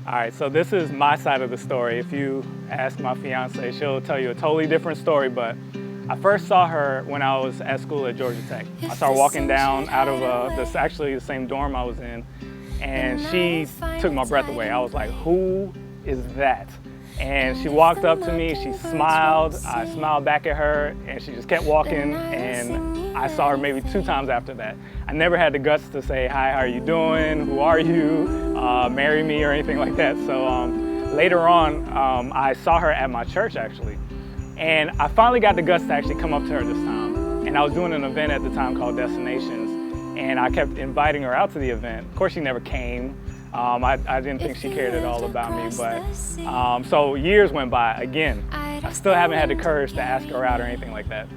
All right, so this is my side of the story. If you ask my fiance, she'll tell you a totally different story, but I first saw her when I was at school at Georgia Tech. I saw her walking down out of this actually the same dorm I was in, and she took my breath away. I was like, who is that? And she walked up to me, she smiled, I smiled back at her, and she just kept walking, and I saw her maybe 2 times after that. I never had the guts to say, hi, how are you doing? Who are you? Marry me or anything like that. So later on, I saw her at my church actually. And I finally got the guts to actually come up to her this time. And I was doing an event at the time called Destinations, and I kept inviting her out to the event. Of course, she never came. I didn't think she cared at all about me, but so years went by. Again, I still haven't had the courage to ask her out or anything like that.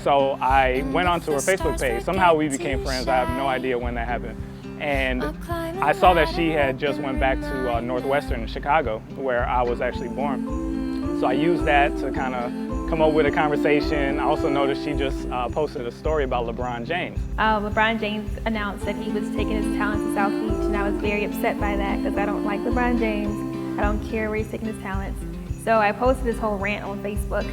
So I went onto her Facebook page. Somehow we became friends. I have no idea when that happened. And I saw that she had just went back to Northwestern in Chicago, where I was actually born. So I used that to kind of come up with a conversation. I also noticed she just posted a story about LeBron James. LeBron James announced that he was taking his talents to South Beach, and I was very upset by that because I don't like LeBron James. I don't care where he's taking his talents. So I posted this whole rant on Facebook,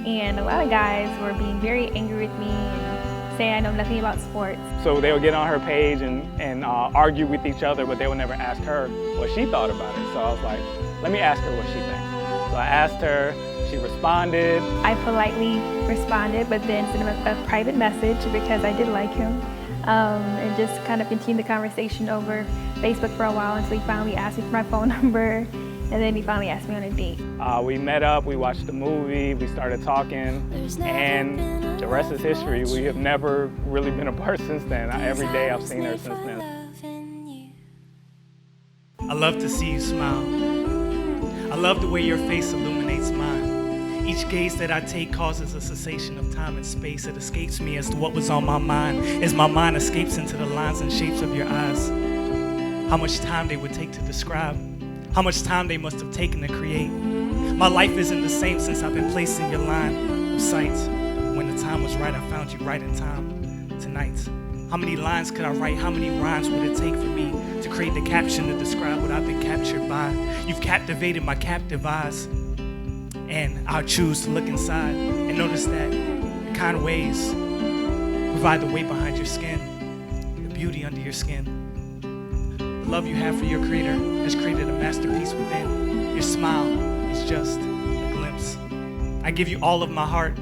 and a lot of guys were being very angry with me and saying I know nothing about sports. So they would get on her page and argue with each other, but they would never ask her what she thought about it. So I was like, let me ask her what she thinks. So I asked her, she responded. I politely responded, but then sent him a private message because I did like him, and just kind of continued the conversation over Facebook for a while until he finally asked me for my phone number, and then he finally asked me on a date. We met up, we watched the movie, we started talking, and the rest is history. We have never really been apart since then. Every day I've seen her since then. I love to see you smile. I love the way your face illuminates mine. Each gaze that I take causes a cessation of time and space. It escapes me as to what was on my mind, as my mind escapes into the lines and shapes of your eyes. How much time they would take to describe, how much time they must have taken to create. My life isn't the same since I've been placed in your line of sight. When the time was right, I found you right in time tonight. How many lines could I write? How many rhymes would it take for me to create the caption to describe what I've been captured by? You've captivated my captive eyes, and I'll choose to look inside and notice that the kind ways provide the weight behind your skin, the beauty under your skin. The love you have for your creator has created a masterpiece within. Your smile is just a glimpse. I give you all of my heart.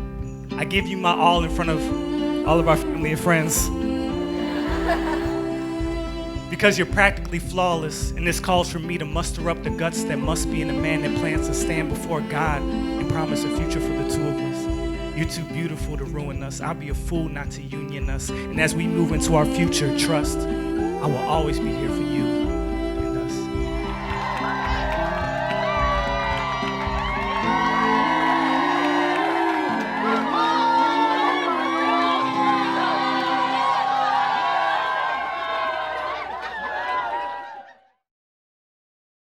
I give you my all in front of all of our family and friends. Because you're practically flawless, and this calls for me to muster up the guts that must be in a man that plans to stand before God and promise a future for the two of us. You're too beautiful to ruin us. I'll be a fool not to union us. And as we move into our future, trust, I will always be here for you.